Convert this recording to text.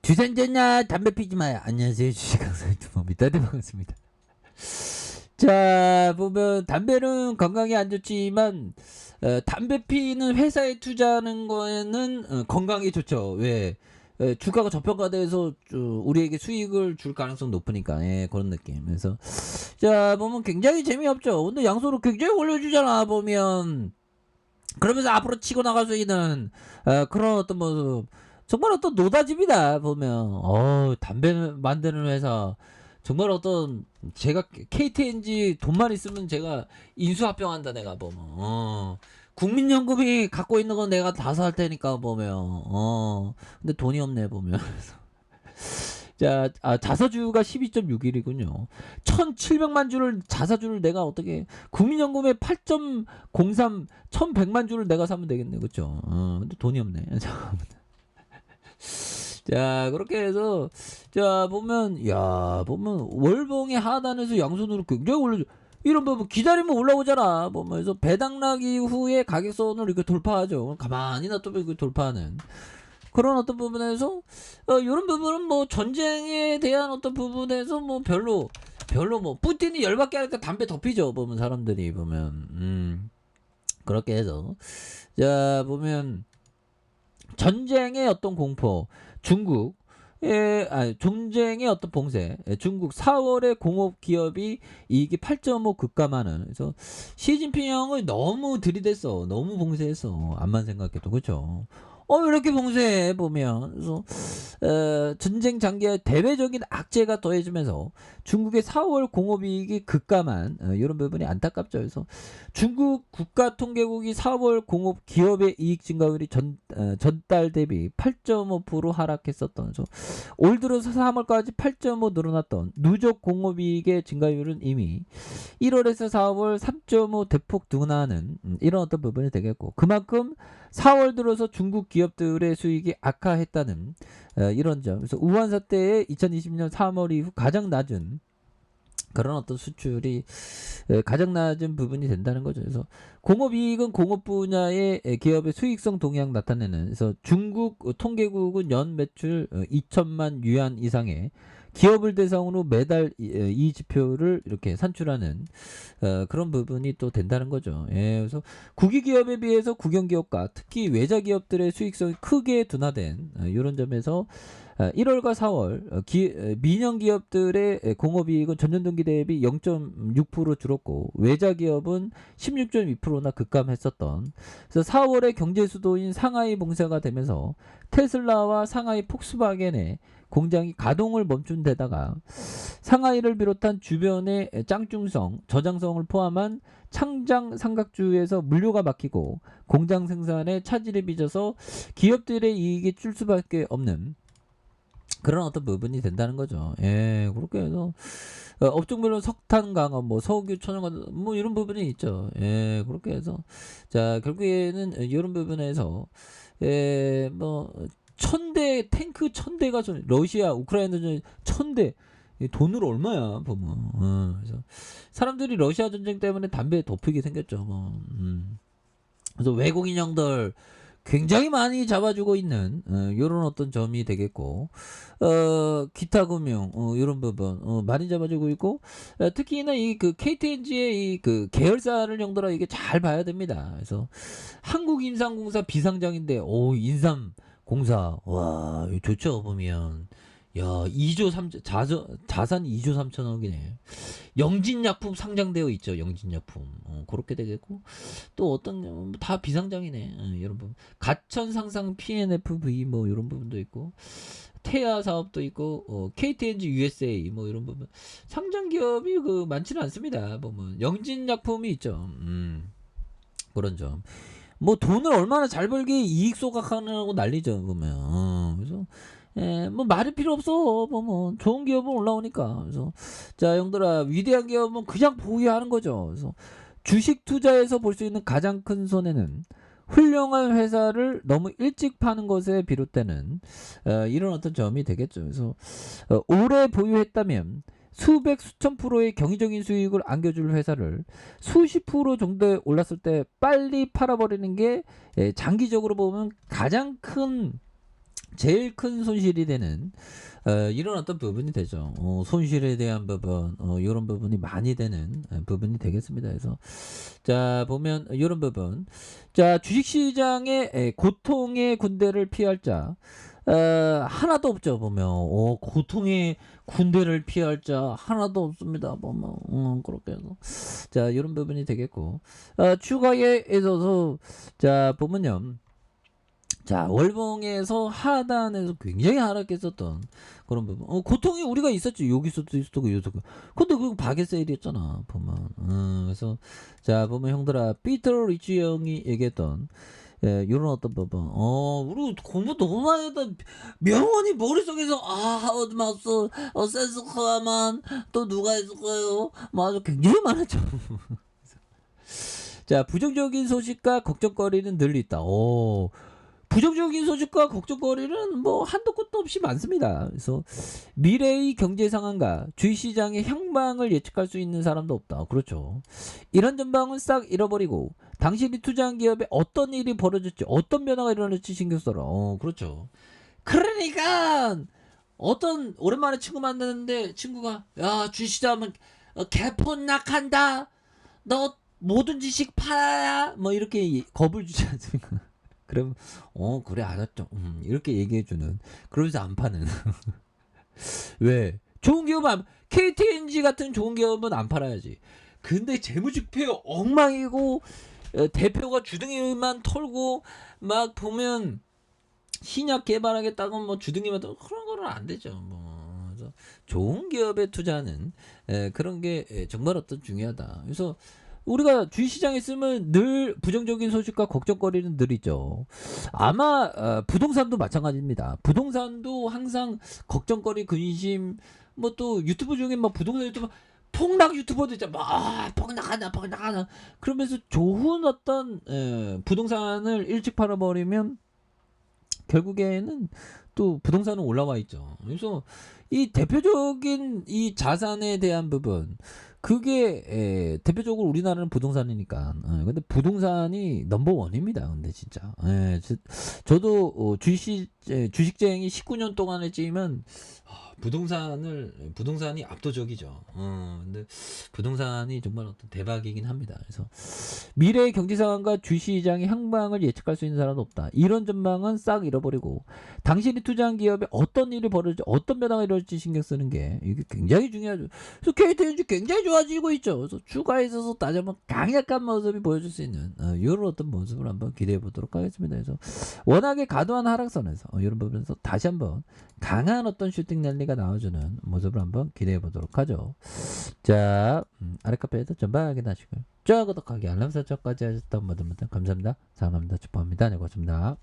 주선전야 담배 피지 마요. 안녕하세요, 주식강사 유튜버입니다. 네, 반갑습니다. 자, 보면 담배는 건강에 안 좋지만 담배 피는 회사에 투자하는 거에는 건강에 좋죠. 왜? 주가가 저평가돼서 우리에게 수익을 줄 가능성 높으니까. 예, 그런 느낌. 그래서 자, 보면 굉장히 재미없죠. 근데 양소를 굉장히 올려주잖아, 보면. 그러면서 앞으로 치고 나갈 수 있는 그런 어떤 모습. 정말 어떤 노다집이다, 보면. 담배 만드는 회사. 정말 어떤, 제가 KTNG 돈만 있으면 제가 인수합병한다, 내가 보면. 국민연금이 갖고 있는 건 내가 다 살 테니까, 보면. 근데 돈이 없네, 보면. 자, 자사주가 12.61이군요. 1,700만 주를, 자사주를 내가 어떻게, 국민연금에 8.03, 1,100만 주를 내가 사면 되겠네, 그쵸? 근데 돈이 없네. 잠깐만. 자, 그렇게 해서, 자, 보면, 야, 보면, 월봉의 하단에서 양손으로 굉장히 올려줘. 이런 부분 기다리면 올라오잖아. 보면서 배당락 이후에 가격선을 이렇게 돌파하죠. 가만히 놔두면 그 돌파하는. 그런 어떤 부분에서 이런 부분은 뭐 전쟁에 대한 어떤 부분에서 뭐 별로 뭐 푸틴이 열받게 하니까 담배 더 피죠, 보면 사람들이 보면. 그렇게 해서 자, 보면 전쟁의 어떤 공포, 중국 전쟁의 어떤 봉쇄, 중국 4월에 공업 기업이 이익이 8.5 급감하는. 그래서 시진핑 형을 너무 들이댔어, 너무 봉쇄했어, 암만 생각해도. 그렇죠? 이렇게 봉쇄해 보면. 그래서 전쟁 장기의 대외적인 악재가 더해지면서 중국의 4월 공업이익이 급감한 이런 부분이 안타깝죠. 그래서 중국 국가통계국이 4월 공업 기업의 이익 증가율이 전달 대비 8.5% 하락했었던. 그래서 올 들어서 3월까지 8.5 늘어났던 누적 공업이익의 증가율은 이미 1월에서 4월 3.5 대폭 둔화하는 이런 어떤 부분이 되겠고, 그만큼 4월 들어서 중국 기업들의 수익이 악화했다는 이런 점. 그래서 우한 사태의 2020년 3월 이후 가장 낮은 그런 어떤 수출이 가장 낮은 부분이 된다는 거죠. 그래서 공업이익은 공업 분야의 기업의 수익성 동향 나타내는. 그래서 중국 통계국은 연 매출 2천만 유안 이상의 기업을 대상으로 매달 이 지표를 이렇게 산출하는 그런 부분이 또 된다는 거죠. 예, 그래서 국유 기업에 비해서 국영 기업과 특히 외자 기업들의 수익성이 크게 둔화된 이런 점에서 1월과 4월 민영 기업들의 공업이익은 전년 동기 대비 0.6% 줄었고, 외자 기업은 16.2%나 급감했었던. 그래서 4월에 경제 수도인 상하이 봉쇄가 되면서 테슬라와 상하이 폭스바겐의 공장이 가동을 멈춘 데다가 상하이를 비롯한 주변의 짱중성, 저장성을 포함한 창장 삼각주에서 물류가 막히고 공장 생산에 차질이 빚어서 기업들의 이익이 줄 수밖에 없는 그런 어떤 부분이 된다는 거죠. 예, 그렇게 해서 업종별로 석탄 강업, 뭐 석유, 천연가스, 뭐 이런 부분이 있죠. 예, 그렇게 해서 자, 결국에는 이런 부분에서 뭐 1,000대 탱크 1,000대가 러시아 우크라이나 전 1,000대 돈으로 얼마야, 보면. 그래서 사람들이 러시아 전쟁 때문에 담배 더 피게 생겼죠. 뭐. 그래서 외국인 형들 굉장히 많이 잡아주고 있는 이런 어떤 점이 되겠고, 기타 금융 이런 부분 많이 잡아주고 있고, 특히나 이 그 KTNG의 이 그 계열사를 형들아 이게 잘 봐야 됩니다. 그래서 한국인삼공사 비상장인데, 오, 인삼공사, 와, 이거 좋죠, 보면. 야, 2조 3 자산 2조 3천억이네. 영진약품 상장되어 있죠. 영진약품. 그렇게 되겠고, 또 어떤 다 비상장이네. 이런 부분. 가천 상상 PNFV 뭐 이런 부분도 있고, 태아 사업도 있고, KTNG USA 뭐 이런 부분. 상장 기업이 그 많지는 않습니다. 보면 영진약품이 있죠. 그런 점. 뭐 돈을 얼마나 잘 벌기에 이익 소각하느라고 난리죠, 보면. 그래서 뭐 말이 필요 없어. 뭐 좋은 기업은 올라오니까. 그래서 자, 형들아, 위대한 기업은 그냥 보유하는 거죠. 그래서 주식 투자에서 볼 수 있는 가장 큰 손해는 훌륭한 회사를 너무 일찍 파는 것에 비롯되는 이런 어떤 점이 되겠죠. 그래서 오래 보유했다면 수백 수천 프로의 경이적인 수익을 안겨줄 회사를 수십 프로 정도에 올랐을 때 빨리 팔아버리는 게 장기적으로 보면 가장 큰 제일 큰 손실이 되는 이런 어떤 부분이 되죠. 손실에 대한 부분, 이런 부분이 많이 되는 부분이 되겠습니다. 그래서 자 보면 이런 부분, 자 주식시장의 고통의 군대를 피할 자 하나도 없죠. 보면 고통의 군대를 피할 자 하나도 없습니다. 보면 그렇게 해서 자 이런 부분이 되겠고, 추가에 있어서 자 보면요. 자, 월봉에서 하단에서 굉장히 하락했었던 그런 부분. 고통이 우리가 있었지. 여기서도 있었고, 여기서도. 근데 그거 바게 세일이었잖아, 보면. 그래서, 자, 보면 형들아, 피터 리치 형이 얘기했던, 요런 어떤 부분. 우리 공부 너무 많이 했다. 명언이 머릿속에서, 하우드마스, 센스커만, 또 누가 있을까요? 맞아, 굉장히 많았죠. 자, 부정적인 소식과 걱정거리는 늘 있다. 부정적인 소식과 걱정거리는 뭐 한도 끝도 없이 많습니다. 그래서 미래의 경제 상황과 주식시장의 향방을 예측할 수 있는 사람도 없다. 그렇죠. 이런 전망은 싹 잃어버리고 당신이 투자한 기업에 어떤 일이 벌어질지, 어떤 변화가 일어날지 신경 써라. 그렇죠. 그러니까 어떤 오랜만에 친구 만났는데 친구가 야 주식시장은 개폰락한다. 너 모든 지식 팔아야 뭐 이렇게 겁을 주지 않습니까? 그럼 그래 알았죠. 이렇게 얘기해주는, 그러면서 안 파는. 왜? 좋은 기업은 KTNG 같은 좋은 기업은 안 팔아야지. 근데 재무제표 엉망이고 대표가 주둥이만 털고 막 보면 신약 개발하겠다고 뭐 주둥이만 털고 그런 거는 안 되죠. 뭐 그래서 좋은 기업에 투자하는 그런 게 정말 어떤 중요하다. 그래서 우리가 주식시장에 있으면 늘 부정적인 소식과 걱정거리는 늘 있죠. 아마 부동산도 마찬가지입니다. 부동산도 항상 걱정거리, 근심, 뭐 또 유튜브 중에 막 부동산 유튜브 폭락 유튜버도 있잖아. 막 폭락하나. 그러면서 좋은 어떤 부동산을 일찍 팔아버리면 결국에는 또 부동산은 올라와 있죠. 그래서 이 대표적인 이 자산에 대한 부분, 그게 대표적으로 우리나라는 부동산이니까. 근데 부동산이 넘버 원입니다. 근데 진짜. 저도 주식쟁이 19년 동안 했지만 부동산이 압도적이죠. 근데 부동산이 정말 어떤 대박이긴 합니다. 그래서 미래의 경제 상황과 주시장의 향방을 예측할 수 있는 사람은 없다. 이런 전망은 싹 잃어버리고 당신이 투자한 기업에 어떤 일이 벌어질지, 어떤 변화가 일어날지 신경 쓰는 게 이게 굉장히 중요하죠. 그래서 KTNG 굉장히 좋아지고 있죠. 그래서 주가에 있어서 따지면 강력한 모습이 보여줄 수 있는 이런 어떤 모습을 한번 기대해 보도록 하겠습니다. 그래서 워낙에 과도한 하락선에서 이런 부분에서 다시 한번 강한 어떤 슈팅 랠리가 나와주는 모습을 한번 기대해 보도록 하죠. 자, 아래 카페에서 전방 확인하시고요. 좋아요, 구독하기, 알람 설정까지 하셨던 분들 감사합니다. 사랑합니다. 축복합니다. 네, 고맙습니다.